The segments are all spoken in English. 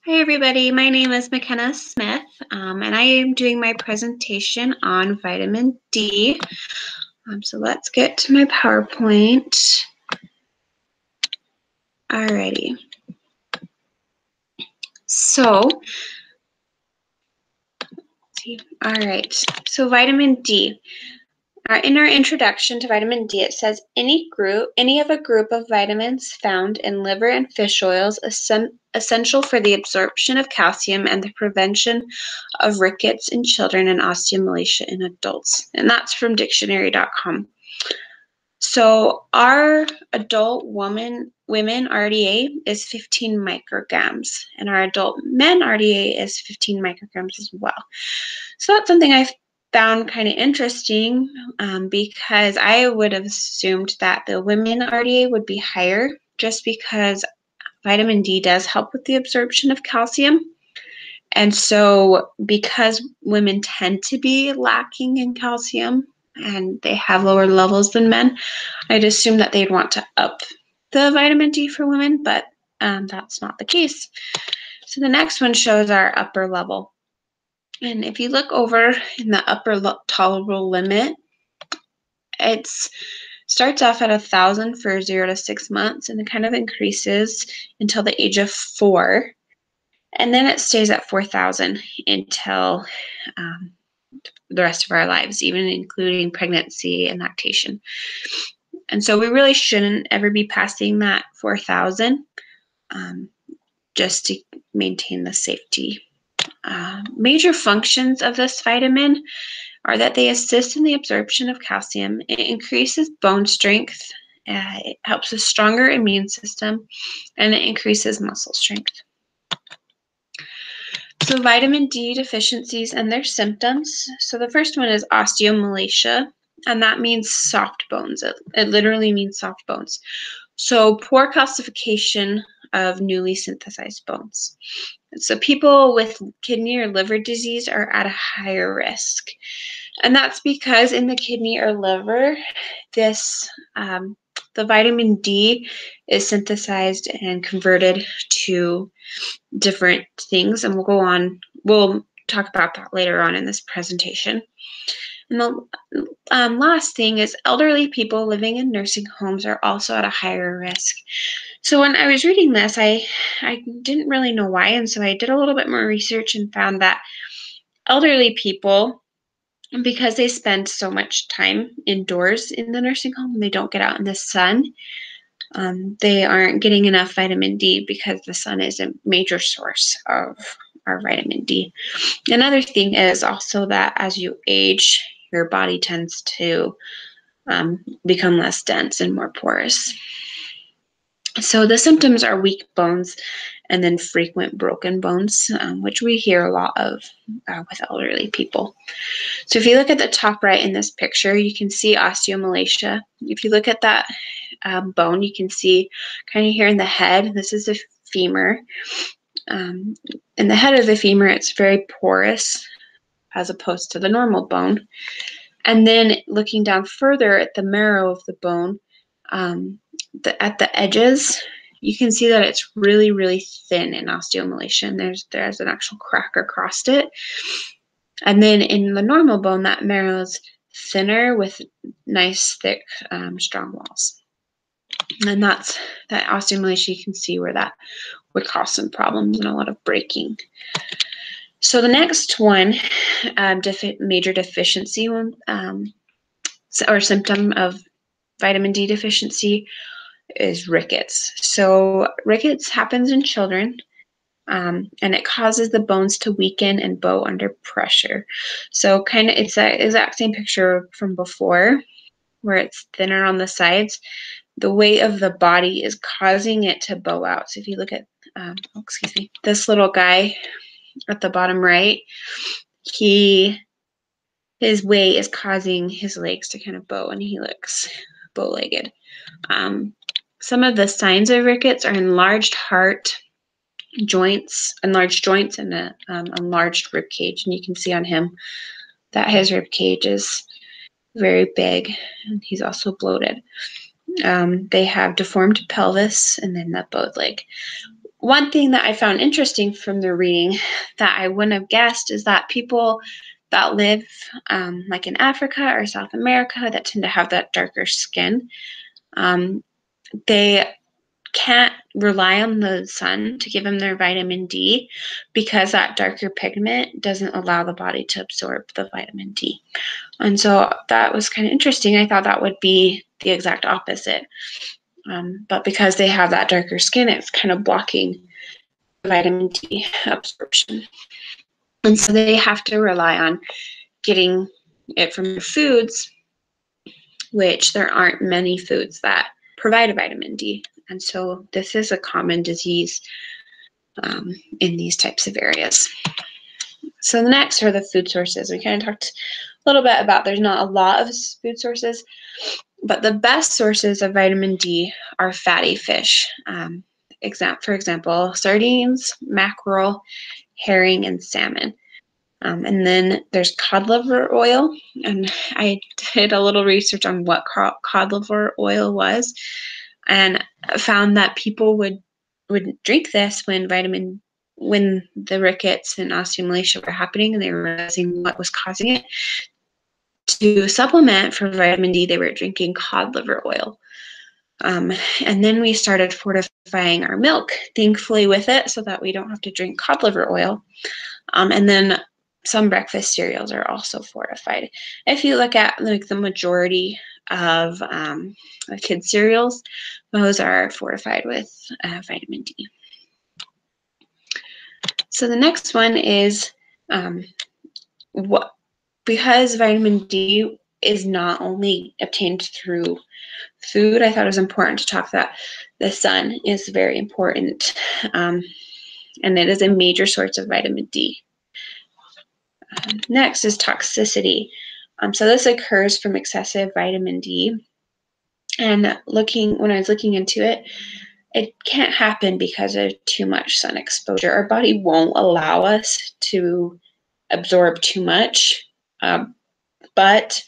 Hi everybody, my name is McKenna Smith, and I am doing my presentation on vitamin D. So let's get to my PowerPoint. Alrighty. So vitamin D. In our introduction to vitamin D, it says any of a group of vitamins found in liver and fish oils essential for the absorption of calcium and the prevention of rickets in children and osteomalacia in adults. And that's from dictionary.com. So our adult women RDA is 15 micrograms, and our adult men RDA is 15 micrograms as well. So that's something I found kind of interesting because I would have assumed that the women RDA would be higher just because vitamin D does help with the absorption of calcium. And so because women tend to be lacking in calcium and they have lower levels than men, I'd assume that they'd want to up the vitamin D for women, but that's not the case. So the next one shows our upper level. And if you look over in the upper tolerable limit, it starts off at 1,000 for 0 to 6 months, and it kind of increases until the age of 4. And then it stays at 4,000 until the rest of our lives, even including pregnancy and lactation. And so we really shouldn't ever be passing that 4,000 just to maintain the safety. Major functions of this vitamin are that they assist in the absorption of calcium. It increases bone strength. It helps a stronger immune system, and it increases muscle strength. So vitamin D deficiencies and their symptoms. So the first one is osteomalacia, and that means soft bones. It literally means soft bones. So poor calcification of newly synthesized bones. So people with kidney or liver disease are at a higher risk. And that's because in the kidney or liver, the vitamin D is synthesized and converted to different things, and we'll talk about that later on in this presentation. And the last thing is elderly people living in nursing homes are also at a higher risk. So when I was reading this, I didn't really know why, and so I did a little bit more research and found that elderly people, because they spend so much time indoors in the nursing home and they don't get out in the sun, they aren't getting enough vitamin D because the sun is a major source of our vitamin D. Another thing is also that as you age, your body tends to become less dense and more porous. So the symptoms are weak bones and then frequent broken bones, which we hear a lot of with elderly people. So if you look at the top right in this picture, you can see osteomalacia. If you look at that bone, you can see kind of here in the head, this is the femur. In the head of the femur, it's very porous as opposed to the normal bone. And then looking down further at the marrow of the bone, at the edges, you can see that it's really, really thin in osteomalacia, and there's an actual crack across it. And then in the normal bone, that marrow is thinner with nice, thick, strong walls. And that osteomalacia, you can see where that would cause some problems and a lot of breaking. So the next one, major deficiency or symptom of vitamin D deficiency is rickets. So rickets happens in children, and it causes the bones to weaken and bow under pressure. So kind of it's that exact same picture from before, where it's thinner on the sides. The weight of the body is causing it to bow out. So if you look at, this little guy at the bottom right, his weight is causing his legs to kind of bow, and he looks bow-legged. Some of the signs of rickets are enlarged heart, enlarged joints, and an enlarged rib cage. And you can see on him that his rib cage is very big, and he's also bloated. They have deformed pelvis and then the bowed leg. one thing that I found interesting from the reading that I wouldn't have guessed is that people that live like in Africa or South America that tend to have that darker skin, they can't rely on the sun to give them their vitamin D because that darker pigment doesn't allow the body to absorb the vitamin D. And so that was kind of interesting. I thought that would be the exact opposite. But because they have that darker skin, it's kind of blocking vitamin D absorption. And so they have to rely on getting it from their foods, which there aren't many foods that provide vitamin D. And so this is a common disease in these types of areas. So the next are the food sources. We kind of talked a little bit about there's not a lot of food sources, but the best sources of vitamin D are fatty fish. For example, sardines, mackerel, herring, and salmon. And then there's cod liver oil. And I did a little research on what cod liver oil was and found that people would drink this when the rickets and osteomalacia were happening and they were realizing what was causing it. To supplement for vitamin D, they were drinking cod liver oil. And then we started fortifying our milk, thankfully, with it so that we don't have to drink cod liver oil. And then some breakfast cereals are also fortified. If you look at like the majority of kids' cereals, those are fortified with vitamin D. So the next one is because vitamin D is not only obtained through food, I thought it was important to talk that the sun is very important, and it is a major source of vitamin D. Next is toxicity. So this occurs from excessive vitamin D. And when I was looking into it, it can't happen because of too much sun exposure. Our body won't allow us to absorb too much, but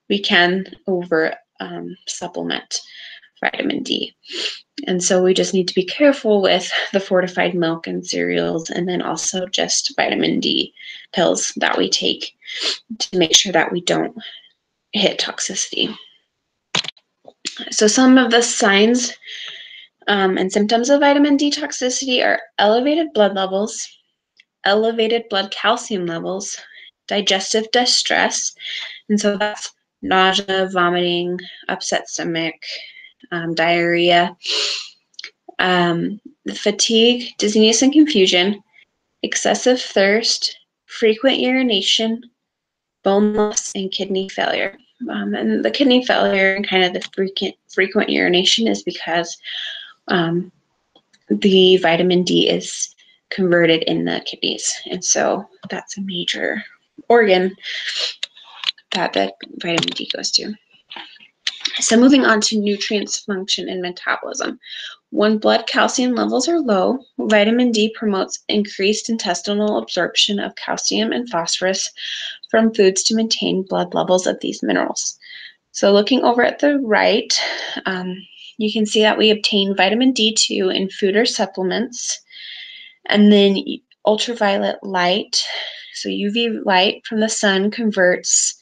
we can over supplement vitamin D. And so we just need to be careful with the fortified milk and cereals, and then also just vitamin D pills that we take to make sure that we don't hit toxicity. So some of the signs and symptoms of vitamin D toxicity are elevated blood levels, elevated blood calcium levels, digestive distress, and so that's nausea, vomiting, upset stomach, diarrhea, fatigue, dizziness and confusion, excessive thirst, frequent urination, bone loss, and kidney failure. And the kidney failure and kind of the frequent urination is because the vitamin D is converted in the kidneys. And so that's a major organ that the vitamin D goes to. So moving on to nutrients, function, and metabolism. When blood calcium levels are low, vitamin D promotes increased intestinal absorption of calcium and phosphorus from foods to maintain blood levels of these minerals. So looking over at the right, you can see that we obtain vitamin D2 in food or supplements, and then ultraviolet light, so UV light from the sun converts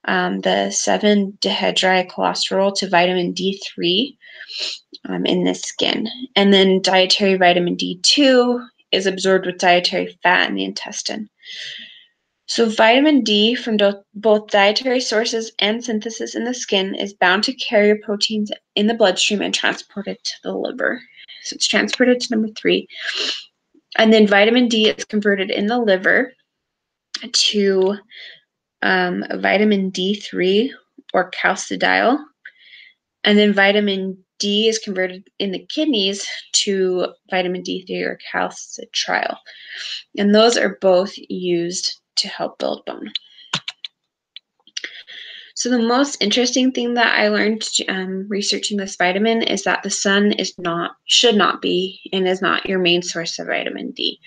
the 7-dehydrocholesterol to vitamin D3 in the skin. And then dietary vitamin D2 is absorbed with dietary fat in the intestine. So vitamin D from both dietary sources and synthesis in the skin is bound to carrier proteins in the bloodstream and transported to the liver. So it's transported to number 3. And then vitamin D is converted in the liver to vitamin D3 or calcidiol. And then vitamin D is converted in the kidneys to vitamin D3 or calcitriol. And those are both used to help build bone. So the most interesting thing that I learned researching this vitamin is that the sun should not be and is not your main source of vitamin D.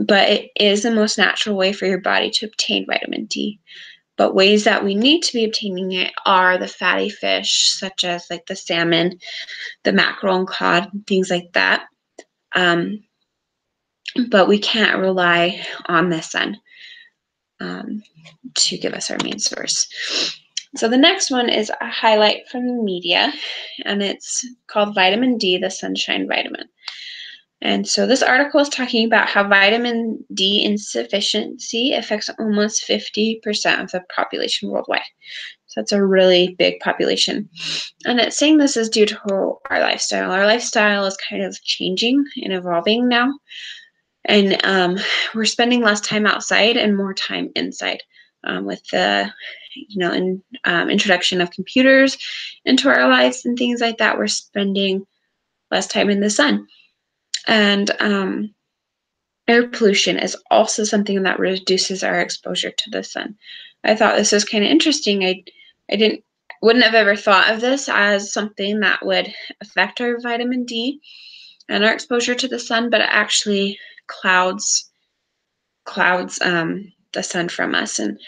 But it is the most natural way for your body to obtain vitamin D. But ways that we need to be obtaining it are the fatty fish, such as like the salmon, the mackerel and cod, things like that. But we can't rely on the sun to give us our main source. So the next one is a highlight from the media, and it's called Vitamin D, the Sunshine Vitamin. And so this article is talking about how vitamin D insufficiency affects almost 50% of the population worldwide. So that's a really big population. And it's saying this is due to our lifestyle. Our lifestyle is kind of changing and evolving now. And we're spending less time outside and more time inside with the introduction of computers into our lives and things like that. We're spending less time in the sun. And air pollution is also something that reduces our exposure to the sun. I thought this was kind of interesting. I wouldn't have ever thought of this as something that would affect our vitamin D and our exposure to the sun, but it actually clouds the sun from us. And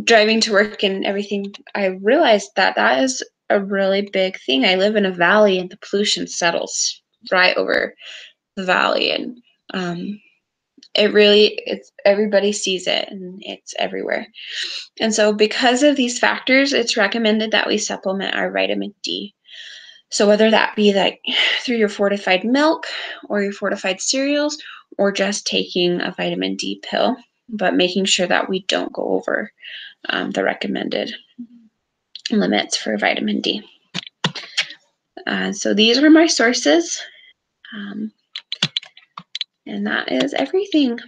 driving to work and everything, I realized that that is a really big thing. I live in a valley, and the pollution settles right over the valley, and it's everybody sees it, and it's everywhere. And so because of these factors, it's recommended that we supplement our vitamin D. So whether that be like through your fortified milk or your fortified cereals, or just taking a vitamin D pill, but making sure that we don't go over the recommended limits for vitamin D. So these were my sources, and that is everything.